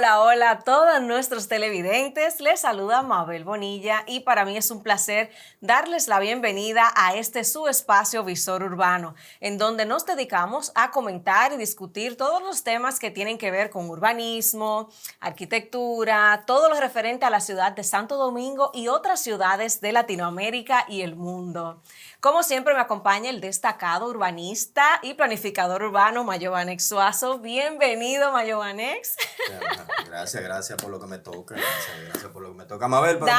Hola, hola a todos nuestros televidentes. Les saluda Mabel Bonilla y para mí es un placer darles la bienvenida a este su espacio Visor Urbano, en donde nos dedicamos a comentar y discutir todos los temas que tienen que ver con urbanismo, arquitectura, todo lo referente a la ciudad de Santo Domingo y otras ciudades de Latinoamérica y el mundo. Como siempre me acompaña el destacado urbanista y planificador urbano Mayobanex Suazo. Bienvenido, Mayobanex. Gracias por lo que me toca. Gracias por lo que me toca. Mabel, pero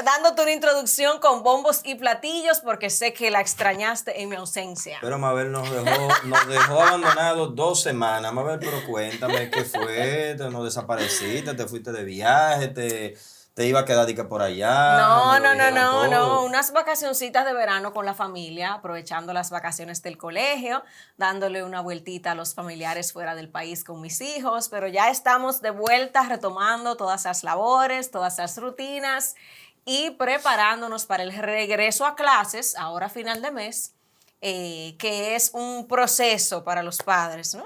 dándote una introducción con bombos y platillos porque sé que la extrañaste en mi ausencia. Pero Mabel nos dejó abandonados 2 semanas. Mabel, pero cuéntame qué fue. Nos desapareciste, te fuiste de viaje, te iba a quedar por allá. No. Unas vacacioncitas de verano con la familia, aprovechando las vacaciones del colegio, dándole una vueltita a los familiares fuera del país con mis hijos, pero ya estamos de vuelta retomando todas las labores, todas las rutinas y preparándonos para el regreso a clases, ahora a final de mes. Que es un proceso para los padres, ¿no?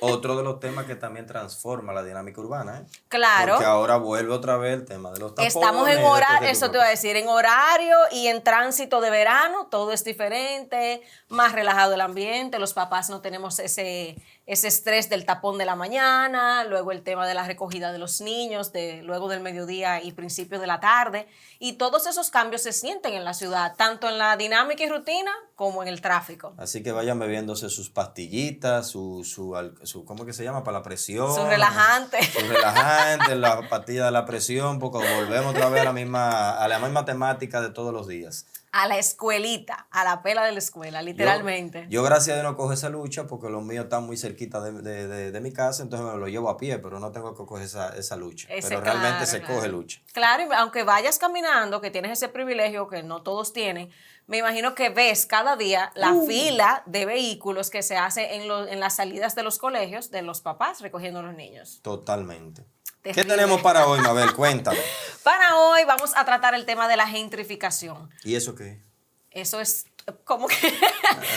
Otro de los temas que también transforma la dinámica urbana, ¿eh? Claro. Porque ahora vuelve otra vez el tema de los tapones. Estamos en horario, eso te voy a decir, en horario y en tránsito de verano, todo es diferente, más relajado el ambiente, los papás no tenemos ese estrés del tapón de la mañana, luego el tema de la recogida de los niños, luego del mediodía y principio de la tarde, y todos esos cambios se sienten en la ciudad, tanto en la dinámica y rutina como en el tráfico. Así que vayan bebiéndose sus pastillitas, ¿cómo es que se llama? Para la presión. Su relajante. Su relajante, la pastilla de la presión, porque volvemos otra vez a la misma temática de todos los días. A la escuelita, a la pela de la escuela, literalmente. Yo gracias a Dios no cojo esa lucha porque los míos están muy cerquita de mi casa, entonces me lo llevo a pie, pero no tengo que coger esa lucha. Pero realmente se coge lucha. Claro, y aunque vayas caminando, que tienes ese privilegio que no todos tienen, me imagino que ves cada día la fila de vehículos que se hace en las salidas de los colegios de los papás recogiendo a los niños. Totalmente. ¿Qué tenemos para hoy, Mabel? Cuéntame. Para hoy vamos a tratar el tema de la gentrificación. ¿Y eso qué? Eso es como que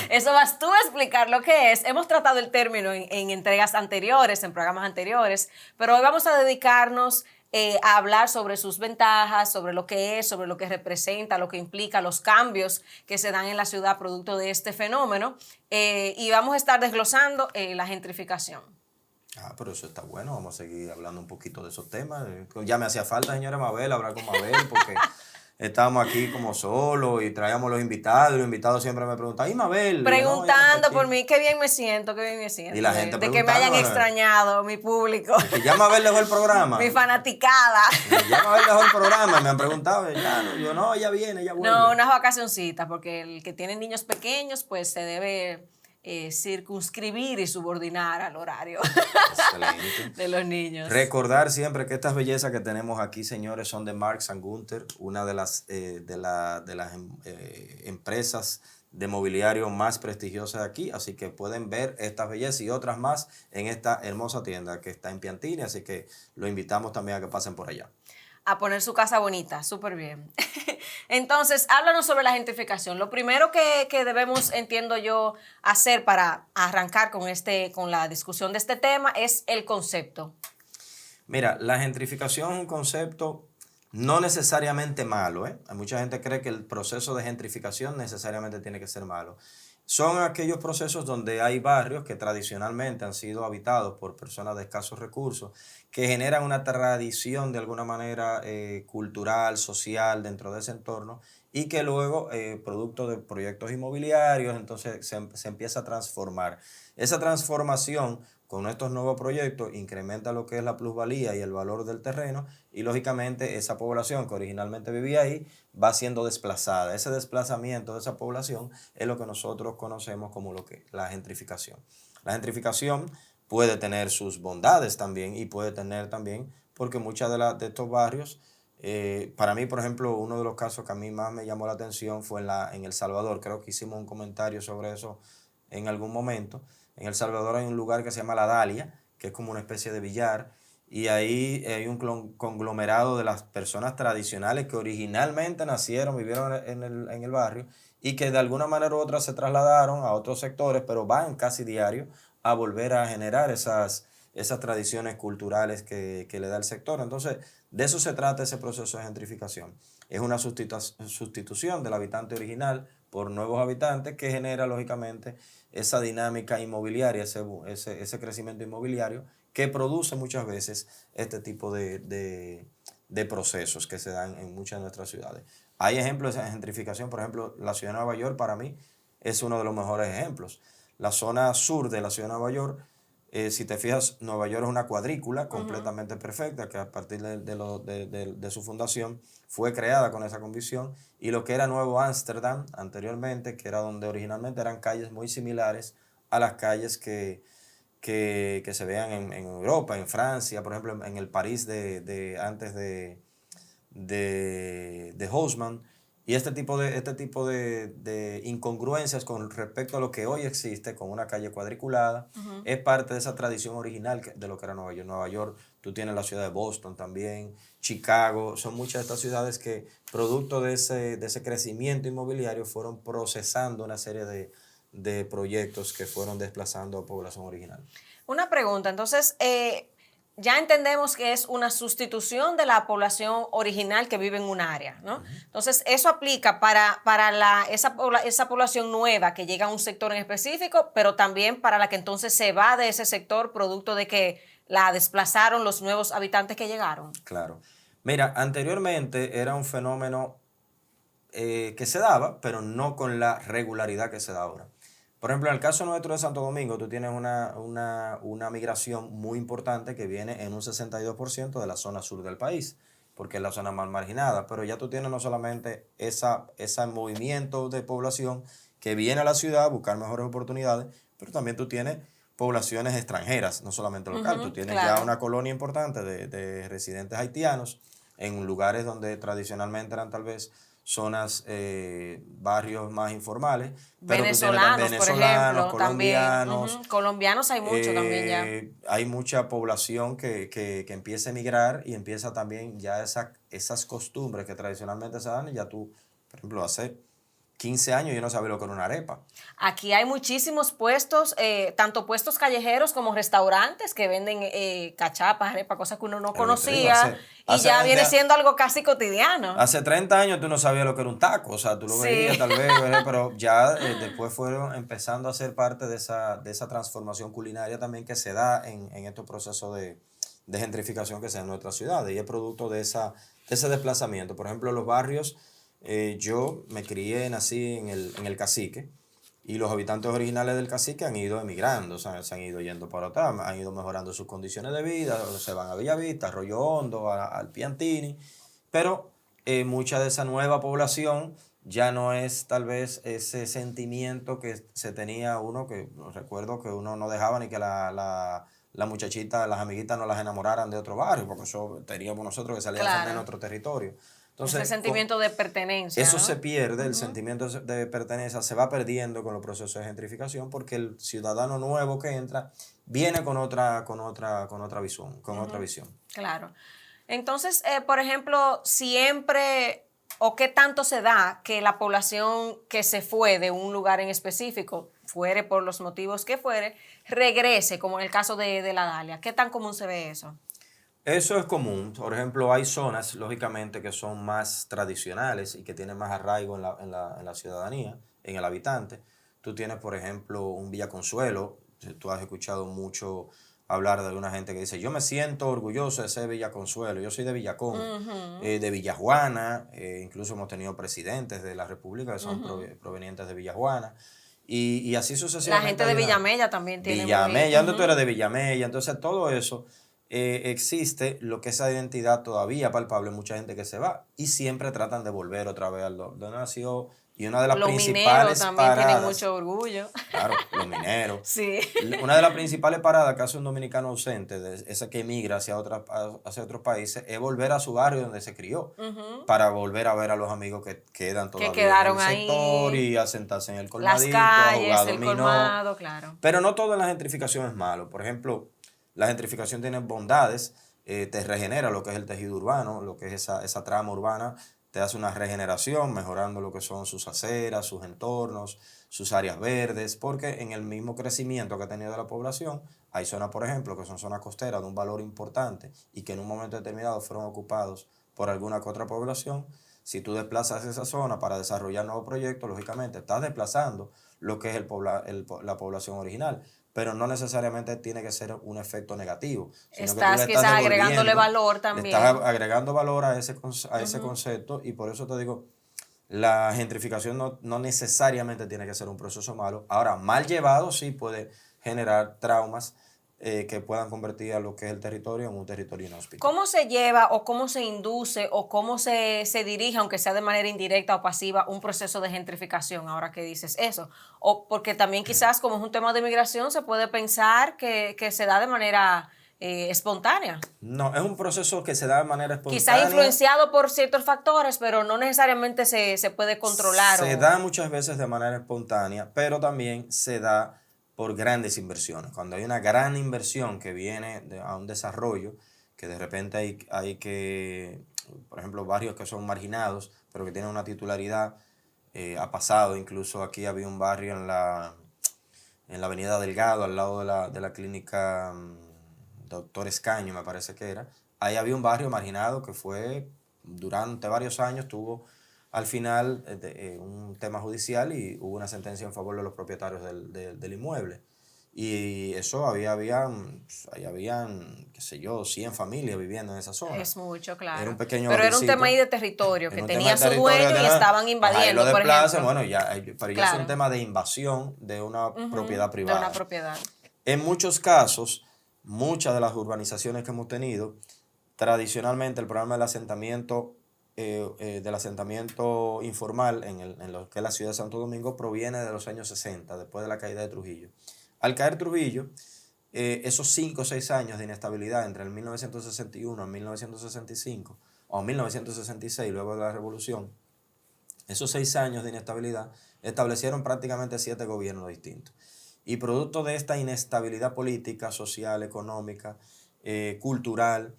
eso vas tú a explicar lo que es. Hemos tratado el término en entregas anteriores, en programas anteriores, pero hoy vamos a dedicarnos a hablar sobre sus ventajas, sobre lo que es, sobre lo que representa, lo que implica, los cambios que se dan en la ciudad producto de este fenómeno, y vamos a estar desglosando la gentrificación. Pero eso está bueno, vamos a seguir hablando un poquito de esos temas. Ya me hacía falta, señora Mabel, hablar con Mabel, porque estábamos aquí como solos y traíamos los invitados, y los invitados siempre me preguntan, ¿y Mabel? Preguntando por mí, qué bien me siento. Y la gente de que me hayan extrañado, mi público. Que ya Mabel dejó el programa. Mi fanaticada. Ya Mabel dejó el programa, me han preguntado, yo no, ella viene, ella vuelve. No, unas vacacioncitas, porque el que tiene niños pequeños, pues se debe circunscribir y subordinar al horario de los niños. Recordar siempre que estas bellezas que tenemos aquí, señores, son de Marks & Gunther, una de las empresas de mobiliario más prestigiosas de aquí, así que pueden ver estas bellezas y otras más en esta hermosa tienda que está en Piantini, así que lo invitamos también a que pasen por allá. A poner su casa bonita, súper bien. Entonces, háblanos sobre la gentrificación. Lo primero que debemos, entiendo yo, hacer para arrancar con la discusión de este tema es el concepto. Mira, la gentrificación es un concepto no necesariamente malo, ¿eh? Mucha gente cree que el proceso de gentrificación necesariamente tiene que ser malo. Son aquellos procesos donde hay barrios que tradicionalmente han sido habitados por personas de escasos recursos, que generan una tradición de alguna manera cultural, social dentro de ese entorno y que luego, producto de proyectos inmobiliarios, entonces se empieza a transformar. Esa transformación con estos nuevos proyectos incrementa lo que es la plusvalía y el valor del terreno y lógicamente esa población que originalmente vivía ahí va siendo desplazada. Ese desplazamiento de esa población es lo que nosotros conocemos como la gentrificación. La gentrificación puede tener sus bondades también y puede tener también, porque muchas de estos barrios, para mí, por ejemplo, uno de los casos que a mí más me llamó la atención fue en El Salvador. Creo que hicimos un comentario sobre eso en algún momento. En El Salvador hay un lugar que se llama La Dalia, que es como una especie de billar, y ahí hay un conglomerado de las personas tradicionales que originalmente nacieron, vivieron en el barrio y que de alguna manera u otra se trasladaron a otros sectores, pero van casi diario a volver a generar esas esas tradiciones culturales que le da el sector. Entonces, de eso se trata ese proceso de gentrificación. Es una sustitución del habitante original por nuevos habitantes que genera, lógicamente, esa dinámica inmobiliaria, ese crecimiento inmobiliario que produce muchas veces este tipo de procesos que se dan en muchas de nuestras ciudades. Hay ejemplos de gentrificación, por ejemplo, la ciudad de Nueva York para mí es uno de los mejores ejemplos. La zona sur de la ciudad de Nueva York, si te fijas, Nueva York es una cuadrícula completamente perfecta que a partir de su fundación fue creada con esa convicción, y lo que era Nuevo Ámsterdam anteriormente, que era donde originalmente eran calles muy similares a las calles que se vean en Europa, en Francia, por ejemplo, en el París antes de Haussmann, y este tipo de incongruencias con respecto a lo que hoy existe con una calle cuadriculada, es parte de esa tradición original de lo que era Nueva York. Nueva York, tú tienes la ciudad de Boston también, Chicago, son muchas de estas ciudades que, producto de ese crecimiento inmobiliario, fueron procesando una serie de proyectos que fueron desplazando a población original. Una pregunta, entonces, ya entendemos que es una sustitución de la población original que vive en un área, ¿no? Entonces, eso aplica para esa población nueva que llega a un sector en específico, pero también para la que entonces se va de ese sector producto de que la desplazaron los nuevos habitantes que llegaron. Claro. Mira, anteriormente era un fenómeno que se daba, pero no con la regularidad que se da ahora. Por ejemplo, en el caso nuestro de Santo Domingo, tú tienes una migración muy importante que viene en un 62% de la zona sur del país, porque es la zona más marginada, pero ya tú tienes no solamente ese movimiento de población que viene a la ciudad a buscar mejores oportunidades, pero también tú tienes poblaciones extranjeras, no solamente local. Tú tienes ya una colonia importante de residentes haitianos en lugares donde tradicionalmente eran tal vez zonas, barrios más informales. Pero Venezolanos, por ejemplo, colombianos. También. Colombianos hay mucho también ya. Hay mucha población que empieza a emigrar y empieza también ya esas costumbres que tradicionalmente se dan. Y ya tú, por ejemplo, hace 15 años yo no sabía lo que era una arepa. Aquí hay muchísimos puestos, tanto puestos callejeros como restaurantes que venden cachapas, arepas, cosas que uno no conocía, y ya viene siendo algo casi cotidiano. Hace 30 años tú no sabías lo que era un taco, o sea, tú lo veías tal vez, pero ya después fueron empezando a ser parte de esa transformación culinaria también que se da en estos procesos de gentrificación que se da en nuestras ciudades, y es producto de ese desplazamiento. Por ejemplo, los barrios, yo me crié, nací en el Cacique, y los habitantes originales del Cacique han ido emigrando, o sea, se han ido yendo para atrás, han ido mejorando sus condiciones de vida, se van a Bellavista, a Arroyo Hondo, al Piantini, pero mucha de esa nueva población ya no es tal vez ese sentimiento que se tenía uno, que recuerdo que uno no dejaba ni que la muchachita, las amiguitas no las enamoraran de otro barrio, porque eso teníamos nosotros que salir a defender nuestro territorio. Entonces, ese sentimiento de pertenencia. Eso, ¿no? Se pierde, el sentimiento de pertenencia se va perdiendo con los procesos de gentrificación, porque el ciudadano nuevo que entra viene con otra visión, otra visión. Claro. Entonces, por ejemplo, siempre o qué tanto se da que la población que se fue de un lugar en específico, fuere por los motivos que fuere, regrese, como en el caso de la Dalia. ¿Qué tan común se ve eso? Eso es común. Por ejemplo, hay zonas, lógicamente, que son más tradicionales y que tienen más arraigo en la ciudadanía, en el habitante. Tú tienes, por ejemplo, un Villa Consuelo. Tú has escuchado mucho hablar de una gente que dice, yo me siento orgulloso de ser Villa Consuelo, yo soy de Villacón, de Villajuana, incluso hemos tenido presidentes de la República que son provenientes de Villajuana. Y así sucesivamente. La gente de Villamella también tiene. Villamella, tú eres de Villamella, entonces todo eso. Existe lo que es esa identidad todavía palpable, mucha gente que se va y siempre tratan de volver otra vez a donde nació, y una de las principales también paradas, tienen mucho orgullo. Claro, los mineros. Sí. Una de las principales paradas que hace un dominicano ausente, ese que emigra hacia otros países, es volver a su barrio donde se crió, para volver a ver a los amigos que quedan todavía quedaron en el sector ahí, y a sentarse en el colmadito, las calles, a jugar el dominó. colmado, claro. Pero no toda la gentrificación es malo. Por ejemplo, la gentrificación tiene bondades, te regenera lo que es el tejido urbano, lo que es esa trama urbana, te hace una regeneración, mejorando lo que son sus aceras, sus entornos, sus áreas verdes, porque en el mismo crecimiento que ha tenido la población, Hay zonas, por ejemplo, que son zonas costeras de un valor importante y que en un momento determinado fueron ocupados por alguna que otra población. Si tú desplazas esa zona para desarrollar nuevos proyectos, lógicamente estás desplazando lo que es la población original, pero no necesariamente tiene que ser un efecto negativo, sino que tú Estás le estás quizás agregándole devolviendo, valor le estás también. agregando valor a ese concepto, y por eso te digo, la gentrificación no necesariamente tiene que ser un proceso malo. Ahora, mal llevado sí puede generar traumas que puedan convertir a lo que es el territorio en un territorio inhóspito. ¿Cómo se lleva o cómo se induce o cómo se dirige, aunque sea de manera indirecta o pasiva, un proceso de gentrificación, ahora que dices eso? O porque también quizás como es un tema de migración, se puede pensar que se da de manera espontánea. No, es un proceso que se da de manera Quizás espontánea. influenciado por ciertos factores, pero no necesariamente se puede controlar Se o... da muchas veces de manera espontánea, pero también se da por grandes inversiones. Cuando hay una gran inversión que viene a un desarrollo, que de repente hay que, por ejemplo, barrios que son marginados, pero que tienen una titularidad, ha pasado, incluso aquí había un barrio en la avenida Delgado, al lado de la clínica Doctor Escaño, me parece que era. Ahí había un barrio marginado que fue, durante varios años, tuvo al final un tema judicial y hubo una sentencia en favor de los propietarios del inmueble. Y eso ahí habían, qué sé yo, 100 familias viviendo en esa zona. Es mucho, Era un claro. pequeño Pero era un tema ahí barricito. de territorio, que En un tema tenía de su territorio que dueño y tenía, estaban pues ahí lo invadiendo, por desplazan, ejemplo. bueno, pero ya es un Claro, tema de invasión de una propiedad de una privada. propiedad. En muchos casos, muchas de las urbanizaciones que hemos tenido, tradicionalmente el programa del asentamiento informal en lo que es la ciudad de Santo Domingo proviene de los años 60, después de la caída de Trujillo. Al caer Trujillo, esos 5 o 6 años de inestabilidad entre el 1961 y 1965, o 1966, luego de la revolución, esos 6 años de inestabilidad establecieron prácticamente 7 gobiernos distintos. Y producto de esta inestabilidad política, social, económica, cultural,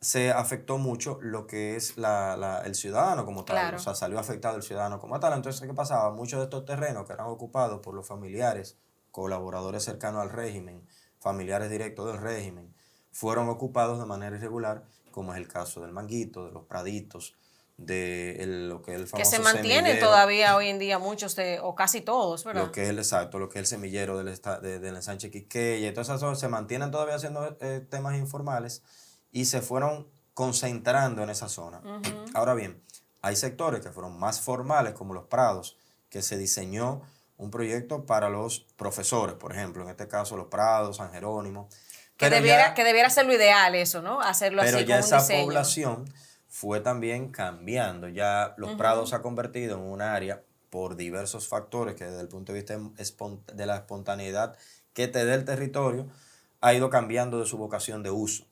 se afectó mucho lo que es el ciudadano como tal. O Claro. sea, salió afectado el ciudadano como tal. Entonces, ¿qué pasaba? Muchos de estos terrenos que eran ocupados por los familiares, colaboradores cercanos al régimen, familiares directos del régimen, fueron ocupados de manera irregular, como es el caso del Manguito, de los Praditos, lo que es el Que se famoso mantienen semillero, todavía hoy en día muchos o casi todos, lo ¿verdad? que es exacto, lo que es el semillero del ensanche Quisqueya, y todas esas zonas se mantienen todavía haciendo temas informales y se fueron concentrando en esa zona. Ahora bien, hay sectores que fueron más formales, como los Prados, que se diseñó un proyecto para los profesores, por ejemplo, en este caso los Prados, San Jerónimo, Que debiera ser lo ideal eso, ¿no? Hacerlo pero así ya con un esa diseño. población fue también cambiando. Ya los Prados se ha convertido en un área por diversos factores que desde el punto de vista de la espontaneidad que te dé el territorio, ha ido cambiando de su vocación de uso.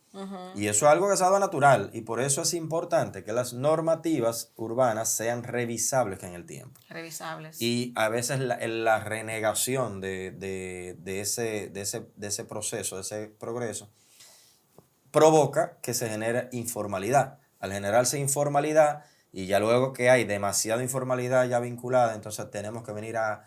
Y eso es algo que se ha dado natural, y por eso es importante que las normativas urbanas sean revisables en el tiempo. Revisables. Y a veces la renegación de ese proceso, de ese progreso, provoca que se genere informalidad. Al generarse informalidad, y ya luego que hay demasiada informalidad ya vinculada, entonces tenemos que venir a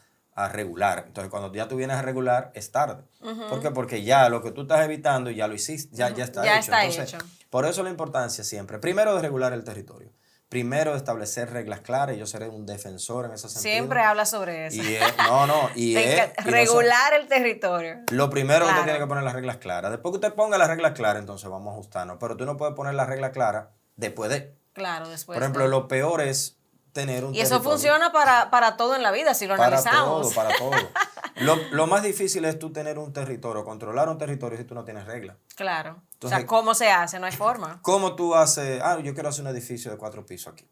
regular. Entonces, cuando ya tú vienes a regular, es tarde. ¿Por qué? Porque ya lo que tú estás evitando ya lo hiciste, ya está Ya hecho. está Entonces, hecho. por eso la importancia siempre, primero, de regular el territorio. Primero, de establecer reglas claras. Yo seré un defensor en ese sentido. Siempre habla sobre eso. Regular el territorio. Lo primero que usted tiene que Claro, poner las reglas claras. Después que usted ponga las reglas claras, entonces vamos a ajustarnos. Pero tú no puedes poner las reglas claras después de. claro, Por después ejemplo, de. lo peor es tener un Y eso territorio. funciona para todo en la vida, si lo Para analizamos. todo, para todo. Lo más difícil es tú tener un territorio, controlar un territorio si tú no tienes reglas. Claro. O Entonces, sea, ¿cómo se hace? No hay forma. ¿cómo tú haces? Yo quiero hacer un edificio de 4 pisos aquí.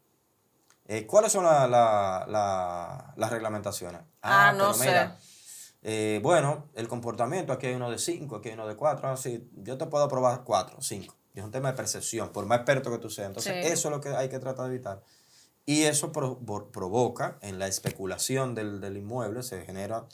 ¿Cuáles son las reglamentaciones? No Pero sé. mira, bueno, el comportamiento, aquí hay uno de 5, aquí hay uno de 4. Sí, yo te puedo aprobar 4, 5. Es un tema de percepción, por más experto que tú seas. Entonces, Sí. eso es lo que hay que tratar de evitar. Y eso provoca en la especulación del inmueble, se genera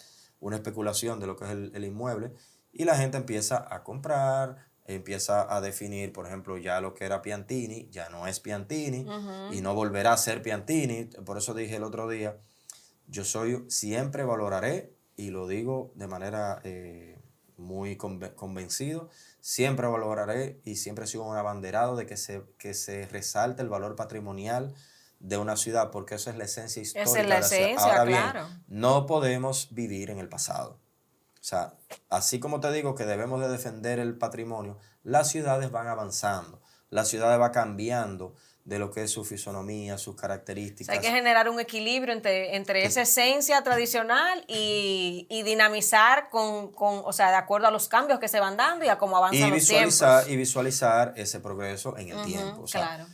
una especulación de lo que es el inmueble, y la gente empieza a comprar, empieza a definir, por ejemplo, ya lo que era Piantini, ya no es Piantini, y no volverá a ser Piantini. Por eso dije el otro día, siempre valoraré, y lo digo de manera muy convencido. Siempre valoraré y siempre sigo un abanderado de que se resalte el valor patrimonial de una ciudad, porque eso es la esencia histórica Esa es la de la ciudad. esencia, Ahora bien, claro. no podemos vivir en el pasado. O sea, así como te digo que debemos de defender el patrimonio, las ciudades van avanzando, las ciudades van cambiando de lo que es su fisonomía, sus O características. sea, hay que generar un equilibrio entre esa esencia tradicional y dinamizar o sea, de acuerdo a los cambios que se van dando y a cómo avanzan los tiempos. Y visualizar ese progreso en el tiempo. O sea, Claro.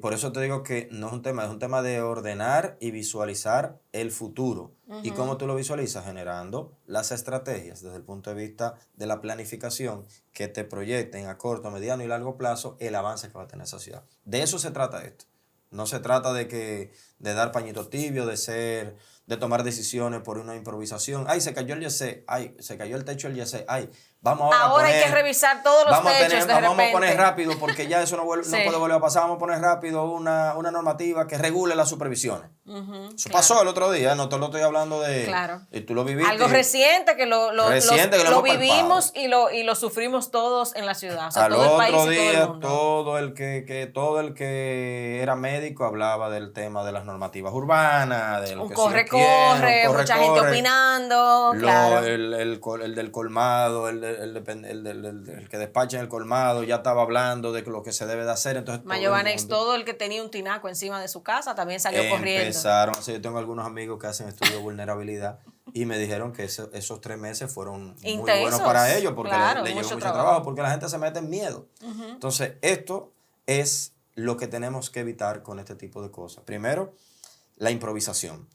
por eso te digo que no es un tema de ordenar y visualizar el futuro. ¿Y cómo tú lo visualizas? Generando las estrategias desde el punto de vista de la planificación que te proyecten a corto, mediano y largo plazo el avance que va a tener esa ciudad. De eso se trata esto. No se trata de dar pañito tibio, de tomar decisiones por una improvisación. Ay, se cayó el yesé. Ay, se cayó el techo del yesé. Ay, vamos Ahora hay que revisar todos los techos de repente. Vamos a poner rápido, porque ya eso no Sí. puede volver a pasar. Vamos a poner rápido una normativa que regule las supervisiones. Eso Claro. pasó el otro día, no te lo estoy hablando de... Claro. Y tú lo viviste. Algo reciente que lo hemos vivimos y lo sufrimos todos en la ciudad. O sea, Al todo el país otro y todo el día, mundo. todo el que era médico hablaba del tema de las normativas urbanas, de lo Un que corre-corre, mucha gente opinando, claro. El del colmado, el que despacha en el colmado, ya estaba hablando de lo que se debe de hacer. Entonces, Mayobanex, todo el que tenía un tinaco encima de su casa también salió corriendo. Empezaron, o sea, yo tengo algunos amigos que hacen estudios de vulnerabilidad y me dijeron que esos 3 meses fueron muy buenos para ellos porque claro, le llegó mucho trabajo, porque la gente se mete en miedo. Entonces, esto es lo que tenemos que evitar con este tipo de cosas. Primero, la improvisación.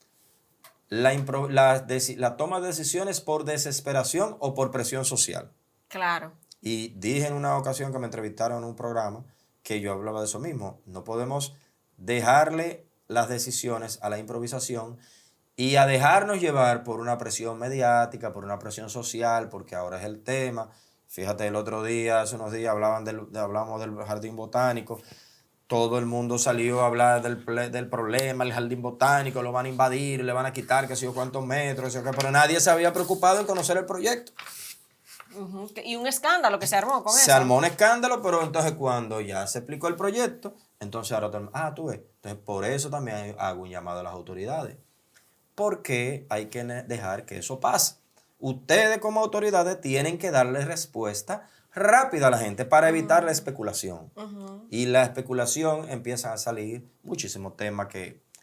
La toma de decisiones por desesperación o por presión social. Claro. Y dije en una ocasión que me entrevistaron en un programa que yo hablaba de eso mismo. No podemos dejarle las decisiones a la improvisación y a dejarnos llevar por una presión mediática, por una presión social, porque ahora es el tema. Fíjate, el otro día, hace unos días, hablamos del jardín botánico. Todo el mundo salió a hablar del problema, el jardín botánico, lo van a invadir, le van a quitar qué sé yo cuántos metros, pero nadie se había preocupado en conocer el proyecto. Y un escándalo que se armó con eso. Se armó un escándalo, pero entonces cuando ya se explicó el proyecto, entonces ahora tú ves. Entonces por eso también hago un llamado a las autoridades. Porque hay que dejar que eso pase. Ustedes como autoridades tienen que darle respuesta rápida a la gente para evitar la especulación. Y la especulación empiezan a salir muchísimos temas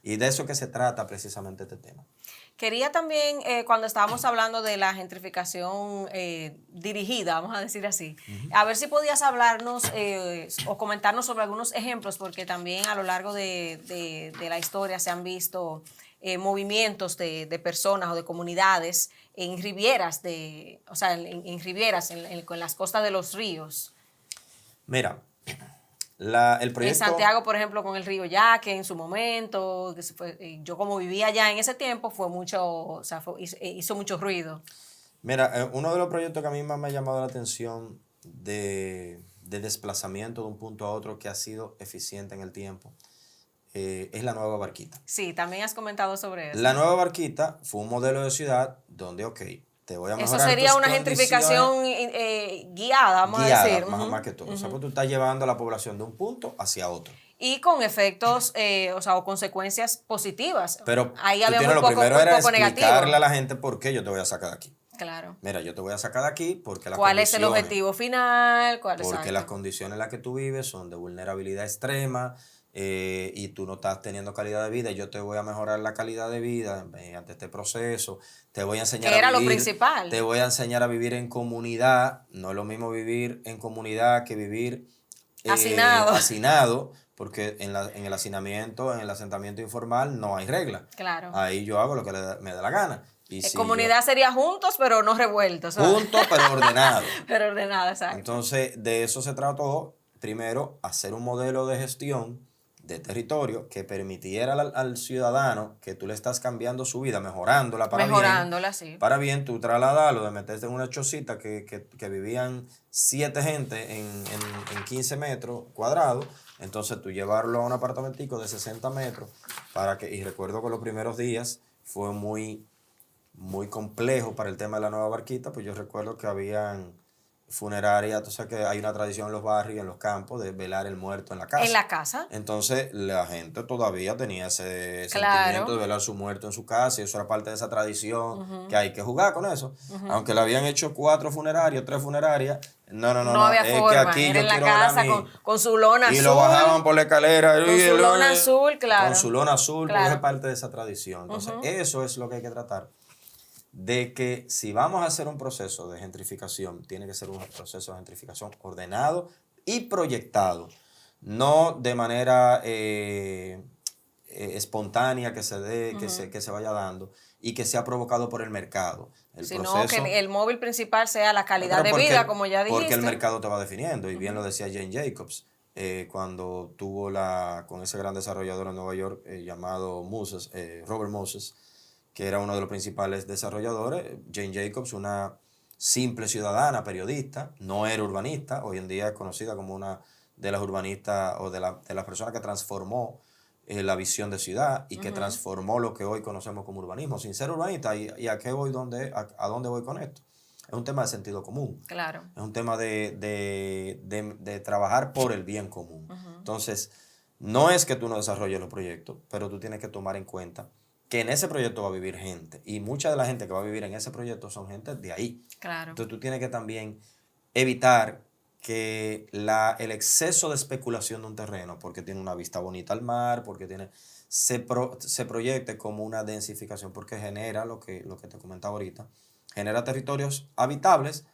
y de eso que se trata precisamente este tema. Quería también, cuando estábamos hablando de la gentrificación dirigida, vamos a decir así, a ver si podías hablarnos o comentarnos sobre algunos ejemplos, porque también a lo largo de la historia se han visto movimientos de personas o de comunidades en rivieras, o sea, en rivieras, con las costas de los ríos. Mira, el proyecto... En Santiago, por ejemplo, con el río Yaque en su momento, yo como vivía allá en ese tiempo, fue mucho, o sea, hizo mucho ruido. Mira, uno de los proyectos que a mí más me ha llamado la atención de desplazamiento de un punto a otro que ha sido eficiente en el tiempo es la Nueva Barquita. Sí, también has comentado sobre eso. La Nueva Barquita fue un modelo de ciudad donde, te voy a mejorar. Eso sería una gentrificación guiada, vamos a decir. Más que todo. O sea, pues tú estás llevando a la población de un punto hacia otro. Y con efectos, o consecuencias positivas. Pero ahí había lo primero era explicarle negativo a la gente por qué yo te voy a sacar de aquí. Claro. Mira, yo te voy a sacar de aquí porque ¿Cuál es el objetivo final? Porque las condiciones en las que tú vives son de vulnerabilidad extrema y tú no estás teniendo calidad de vida. Yo te voy a mejorar la calidad de vida mediante este proceso. Te voy a enseñar a vivir. Lo principal. Te voy a enseñar a vivir en comunidad. No es lo mismo vivir en comunidad que vivir hacinado. Porque en el hacinamiento, en el asentamiento informal, no hay regla. Claro. Ahí yo hago lo que me dé la gana. Y comunidad sería juntos, pero no revueltos. Juntos, pero ordenados. Pero ordenados, exacto. Entonces, de eso se trató. Primero, hacer un modelo de gestión de territorio que permitiera al ciudadano que tú le estás cambiando su vida, mejorándola para bien. Sí. Para bien, tú trasladarlo, de meterte en una chocita que vivían 7 gente en 15 metros cuadrados. Entonces, tú llevarlo a un apartamentico de 60 metros y recuerdo que los primeros días fue muy muy complejo para el tema de la Nueva Barquita, pues yo recuerdo que habían funerarias, tú sabes que hay una tradición en los barrios y en los campos de velar el muerto en la En casa. la casa, Entonces la gente todavía tenía ese sentimiento claro. de velar su muerto en su casa y eso era parte de esa tradición que Ujú, hay que jugar con eso. ujú. Aunque le habían hecho 4 funerarios, 3 funerarias, no, no, no, No no, había es que forma, aquí era yo en la quiero velar casa mi... con su lona Y lo bajaban azul, por la escalera con su lona azul, con claro, su lona azul, porque eso es claro. parte de esa tradición. Entonces, Ujú, eso es lo que hay que tratar de que si vamos a hacer un proceso de gentrificación, tiene que ser un proceso de gentrificación ordenado y proyectado, no de manera espontánea que se dé, ujú. que se vaya dando y que sea provocado por el mercado. El Sino que proceso, el móvil principal sea la calidad pero de vida, como ya porque el dijiste. mercado te va definiendo, y bien Ujú, lo decía Jane Jacobs, cuando tuvo con ese gran desarrollador en Nueva York llamado Moses, Robert Moses, que era uno de los principales desarrolladores. Jane Jacobs, una simple ciudadana, periodista, no era urbanista, hoy en día es conocida como una de las urbanistas o de las personas que transformó la visión de ciudad y que ujú. transformó lo que hoy conocemos como urbanismo, sin ser urbanista. ¿Y a qué voy, a dónde voy con esto? Es un tema de sentido común, Claro. es un tema de trabajar por el bien común. Ujú. Entonces, no es que tú no desarrolles los proyectos, pero tú tienes que tomar en cuenta que en ese proyecto va a vivir gente y mucha de la gente que va a vivir en ese proyecto son gente de ahí. Claro. Entonces tú tienes que también evitar que el exceso de especulación de un terreno, porque tiene una vista bonita al mar, porque se proyecte como una densificación, porque genera lo que te comentaba ahorita, genera territorios habitables,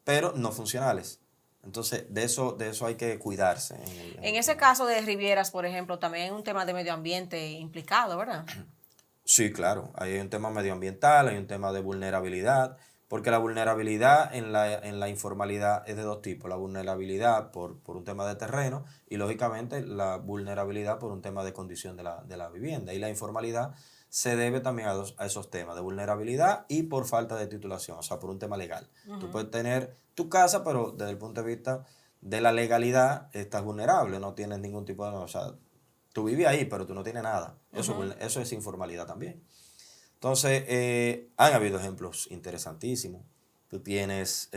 pero no funcionales. Entonces, de eso hay que cuidarse. En ese caso de Rivieras, por ejemplo, también hay un tema de medio ambiente implicado, ¿verdad? Sí, claro, ahí hay un tema medioambiental, hay un tema de vulnerabilidad, porque la vulnerabilidad en la informalidad es de dos tipos, la vulnerabilidad por un tema de terreno y lógicamente la vulnerabilidad por un tema de condición de la vivienda. Y la informalidad se debe también a esos temas de vulnerabilidad y por falta de titulación, o sea, por un tema legal. Tú Ujú, puedes tener tu casa, pero desde el punto de vista de la legalidad estás vulnerable, no tienes ningún tipo de... O sea, tú vives ahí, pero tú no tienes nada. ujú. Eso es informalidad también. Entonces, han habido ejemplos interesantísimos. Tú tienes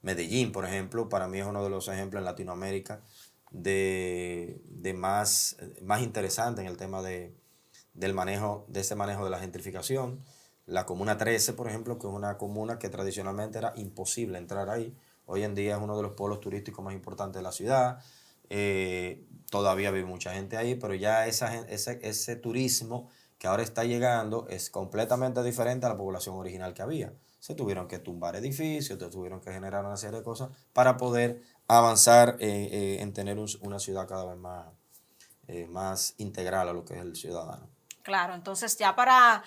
Medellín, por ejemplo, para mí es uno de los ejemplos en Latinoamérica de más interesante en el tema de ese manejo de la gentrificación. La Comuna 13, por ejemplo, que es una comuna que tradicionalmente era imposible entrar ahí. Hoy en día es uno de los polos turísticos más importantes de la ciudad. Todavía vive mucha gente ahí, pero ya ese turismo que ahora está llegando es completamente diferente a la población original que había. Se tuvieron que tumbar edificios, se tuvieron que generar una serie de cosas para poder avanzar en tener una ciudad cada vez más integral a lo que es el ciudadano. Claro, entonces ya para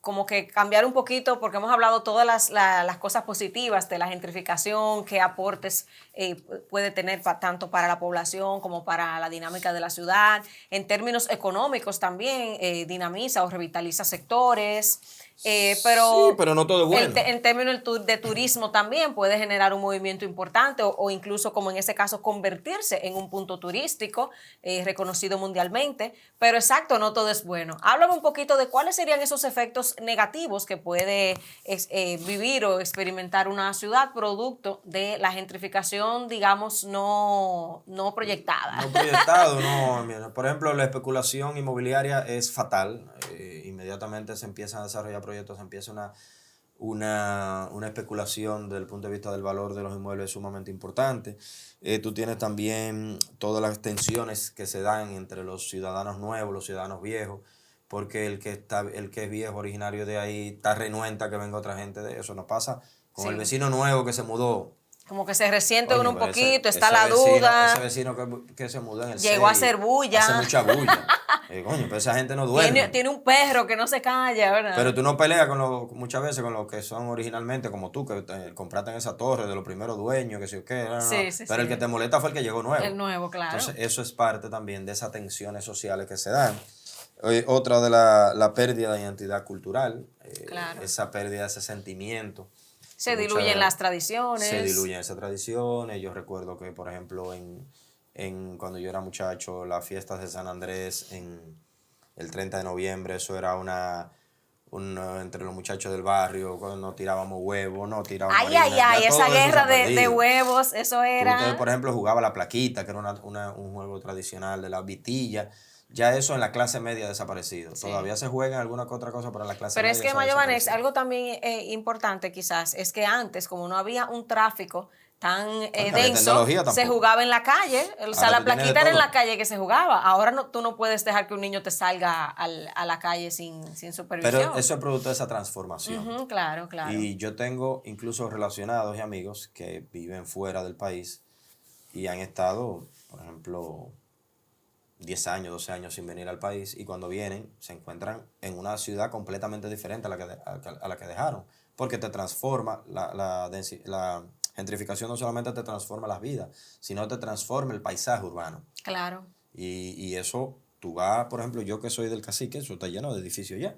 como que cambiar un poquito, porque hemos hablado todas las cosas positivas de la gentrificación, qué aportes puede tener tanto para la población como para la dinámica de la ciudad. En términos económicos también dinamiza o revitaliza sectores, Sí, pero pero no todo es bueno. en términos de turismo también puede generar un movimiento importante o incluso como en ese caso convertirse en un punto turístico reconocido mundialmente. Pero exacto, no todo es bueno. Háblame un poquito de cuáles serían esos efectos negativos que puede vivir o experimentar una ciudad producto de la gentrificación, digamos, no proyectada. No proyectado, no. Mira, por ejemplo, la especulación inmobiliaria es fatal. Inmediatamente se empiezan a desarrollar proyectos, se empieza una especulación desde el punto de vista del valor de los inmuebles sumamente importante. Tú tienes también todas las tensiones que se dan entre los ciudadanos nuevos, los ciudadanos viejos, porque el que es viejo, originario de ahí, está renuente a que venga otra gente de eso. No pasa con el Sí, vecino nuevo que se mudó. como que se resiente uno Coño, un pero poquito, está la ese duda, vecino que se mudó en el llegó a hacer 6 hace bulla, mucha bulla. Coño, pero esa gente no duerme. tiene un perro que no se calla, Pero ¿verdad? tú no peleas muchas veces con los que son originalmente como tú, que compraste en esa torre de los primeros dueños, que sí o qué. No, no, no. Sí, sí, Pero el que sí. te molesta fue el que llegó El nuevo. nuevo, Entonces, claro. eso es parte también de esas tensiones sociales que se dan. Otra de la pérdida de identidad cultural, Claro. esa pérdida de ese sentimiento que Se diluyen muchas las se tradiciones. diluyen esas tradiciones. Yo recuerdo que, por ejemplo, cuando yo era muchacho, las fiestas de San Andrés en el 30 de noviembre, eso era entre los muchachos del barrio, cuando nos tirábamos huevos, no tirábamos Ay, ay, harina, ay, ya todo esa eso se guerra ha de perdido. huevos, eso era. Usted, por ejemplo, jugaba la plaquita, que era un juego tradicional de la vitilla. Ya eso en la clase media ha desaparecido. Sí. Todavía se juega en alguna que otra cosa, pero en la clase Pero media es que, eso ha Mayovanex, desaparecido. algo también importante quizás es que antes, como no había un tráfico tan No había denso, tecnología se tampoco. jugaba en la calle. O sea, Ahora la tú tienes de plaquita era en todo. la calle que se jugaba. Ahora no, tú no puedes dejar que un niño te salga a la calle sin Pero supervisión. eso es producto de esa transformación. Ujú, claro, claro. Y yo tengo incluso relacionados y amigos que viven fuera del país y han estado, por ejemplo, 10 años, 12 años sin venir al país y cuando vienen se encuentran en una ciudad completamente diferente a la que dejaron. Porque te transforma, la gentrificación no solamente te transforma las vidas, sino te transforma el paisaje urbano. Claro. Y eso, tú vas, por ejemplo, yo que soy del Cacique, eso está lleno de edificios ya.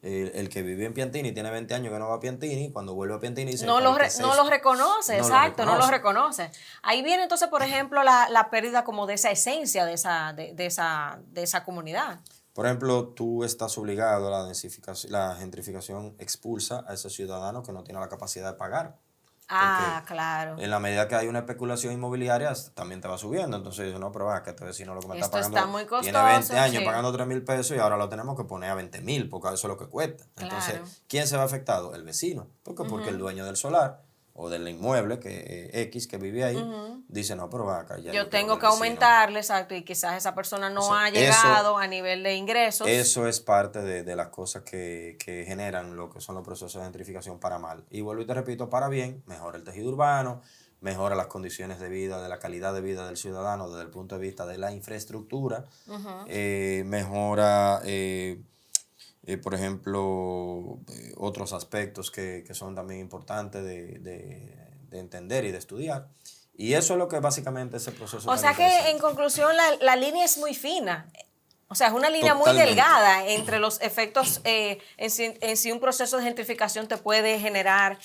El que vive en Piantini tiene 20 años que no va a Piantini, cuando vuelve a Piantini dice, No "¿Pero lo, qué es no lo esto?". reconoce, No lo exacto, no lo reconoce. reconoce. Ahí viene entonces, por ejemplo, la pérdida como de esa esencia de esa comunidad. Por ejemplo, tú estás obligado a la gentrificación expulsa a ese ciudadano que no tiene la capacidad de pagar. Porque Ah, claro. en la medida que hay una especulación inmobiliaria, también te va subiendo. Entonces dices, no, pero va, que este vecino lo que me está Esto está pagando muy tiene 20 costoso, años sí. pagando 3.000 pesos y ahora lo tenemos que poner a 20.000 porque eso es lo que cuesta. Entonces, Claro. ¿quién se va afectado? El vecino. Porque el dueño del solar o del inmueble X que vive ahí dice, no, pero va acá, ya Yo quiero tengo del que vecino. aumentarle, exacto, y quizás esa persona no Entonces, ha eso llegado a nivel de ingresos. eso es parte de las cosas que generan lo que son los procesos de gentrificación para mal. Y vuelvo y te repito, para bien, mejora el tejido urbano, mejora las condiciones de vida, de la calidad de vida del ciudadano desde el punto de vista de la infraestructura, mejora, por ejemplo, otros aspectos que son también importantes de entender y de estudiar. Y eso es lo que básicamente ese proceso O tan sea que en interesante. conclusión la línea es muy fina. O sea, es una línea muy Totalmente. delgada entre los efectos, en sí un proceso de gentrificación te puede generar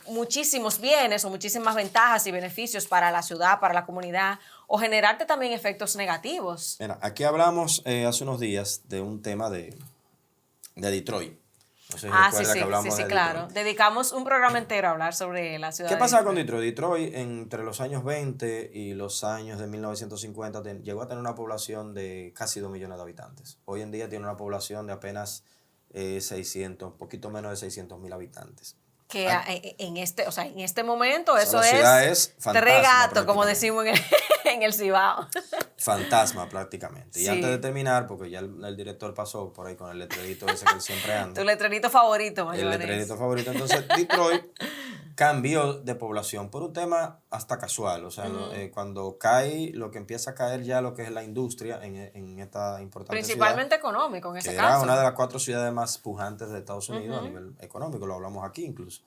muchísimos bienes o muchísimas ventajas y beneficios para la ciudad, para la comunidad, o generarte también efectos negativos. Mira, aquí hablamos hace unos días de un tema de Detroit. No sé si Ah, sí, recuerda que sí, sí, hablamos sí, de claro. Detroit. Dedicamos un programa entero a hablar sobre la ciudad ¿Qué de pasa con Detroit. Detroit? Detroit entre los años 20 y los años de 1950 llegó a tener una población de casi 2 millones de habitantes. Hoy en día tiene una población de apenas 600, un poquito menos de 600.000 habitantes. Que o sea, en este momento O sea, eso la ciudad es es fantasma tres gatos, como prácticamente. decimos en el Cibao. Fantasma prácticamente. Y antes de Sí. terminar, porque ya el director pasó por ahí con el letrerito ese que él siempre anda. Tu letrerito favorito, El Mayovanes. letrerito favorito. Entonces, Detroit cambió de población por un tema hasta casual. O sea, cuando cae, lo que empieza a caer ya lo que es la industria en esta importante Principalmente ciudad, económico en que ese era caso. una de las 4 ciudades más pujantes de Estados Unidos a nivel económico, lo hablamos aquí incluso.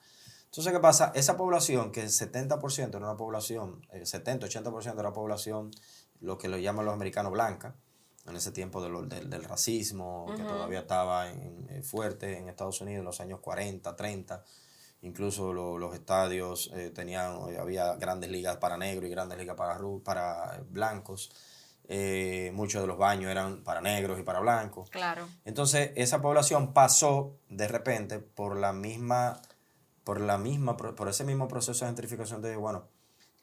Entonces, ¿qué pasa? Esa población, que el 70% era una población, 70-80% era población, lo que lo llaman los americanos blanca, en ese tiempo del racismo, que todavía estaba fuerte en Estados Unidos en los años 40, 30. Incluso los estadios había grandes ligas para negros y grandes ligas para blancos. Muchos de los baños eran para negros y para blancos. Claro. Entonces, esa población pasó de repente por ese mismo proceso de gentrificación bueno,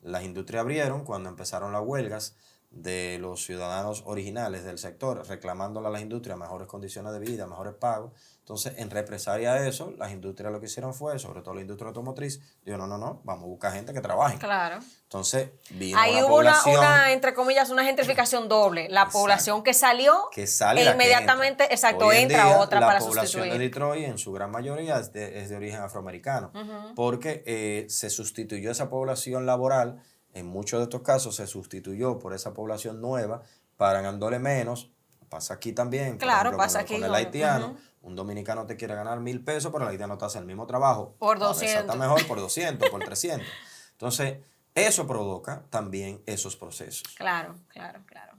las industrias abrieron cuando empezaron las huelgas de los ciudadanos originales del sector, reclamándole a las industrias mejores condiciones de vida, mejores pagos. Entonces, en represalia a eso, las industrias lo que hicieron fue, sobre todo la industria automotriz, dijo, no, vamos a buscar gente que trabaje. Claro. Entonces, vino Ahí una hubo población entre comillas, una gentrificación doble. La Exacto. población que salió que sale e la que inmediatamente, entra. exacto, Hoy en entra día, otra la para población de sustituir. Detroit en su gran mayoría es de origen afroamericano, porque se sustituyó esa población laboral, en muchos de estos casos se sustituyó por esa población nueva, pagándole menos. Pasa aquí también, Claro, por ejemplo, pasa con aquí el con- haitiano. Un dominicano te quiere ganar 1.000 pesos, pero el haitiano te hace el mismo trabajo. Por A veces está 200. mejor por 200, por 300. Entonces, eso provoca también esos procesos. Claro, claro, claro.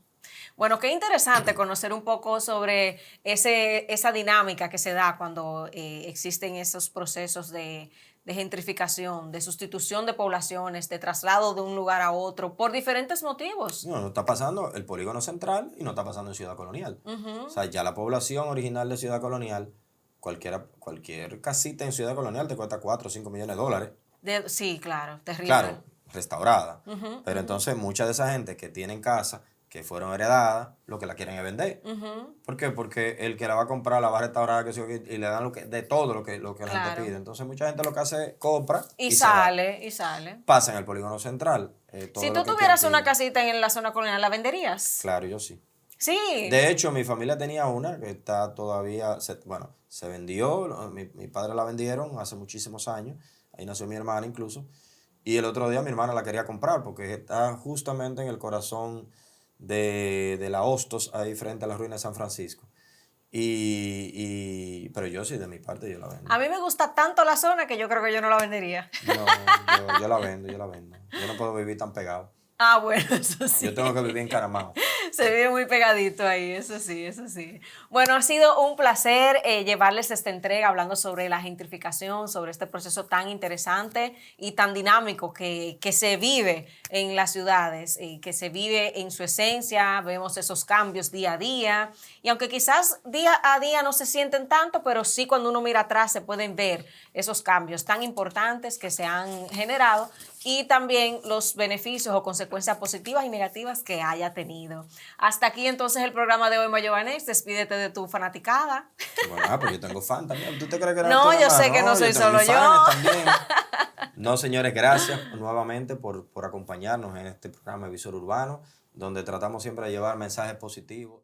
Bueno, qué interesante conocer un poco sobre esa dinámica que se da cuando existen esos procesos de gentrificación, de sustitución de poblaciones, de traslado de un lugar a otro, por diferentes motivos. No está pasando el polígono central y no está pasando en Ciudad Colonial. O sea, ya la población original de Ciudad Colonial cualquier casita en Ciudad Colonial te cuesta 4 o 5 millones de dólares. Sí, claro, terrible. Claro, restaurada. Pero entonces mucha de esa gente que tienen casa, que fueron heredadas, lo que la quieren es vender. ¿Por qué? Porque el que la va a comprar la va a restaurar y le dan de todo lo que la gente pide. Entonces mucha gente lo que hace es compra y se sale, va. y sale. Pasa en el polígono central. Si tú tuvieras una casita en la zona colonial, ¿la venderías? Claro, yo sí. Sí. De hecho, mi familia tenía una que está todavía, se vendió, mi padre la vendieron hace muchísimos años, ahí nació mi hermana incluso, y el otro día mi hermana la quería comprar porque está justamente en el corazón de la Hostos, ahí frente a las ruinas de San Francisco. Pero yo sí, de mi parte, yo la vendo. A mí me gusta tanto la zona que yo creo que yo no la vendería. No, yo la vendo. Yo no puedo vivir tan pegado. Ah, bueno, eso sí. Yo tengo que vivir encaramado. Se vive muy pegadito ahí, eso sí, eso sí. Bueno, ha sido un placer llevarles esta entrega hablando sobre la gentrificación, sobre este proceso tan interesante y tan dinámico que se vive en las ciudades, y que se vive en su esencia. Vemos esos cambios día a día y aunque quizás día a día no se sienten tanto, pero sí cuando uno mira atrás se pueden ver esos cambios tan importantes que se han generado y también los beneficios o consecuencias positivas y negativas que haya tenido. Hasta aquí entonces el programa de hoy, Mayovanés. Despídete de tu fanaticada. Bueno, pues yo tengo fan también. ¿Tú te crees que era No, yo sé que no soy solo yo. No, señores, gracias nuevamente por acompañarnos en este programa de Visor Urbano, donde tratamos siempre de llevar mensajes positivos.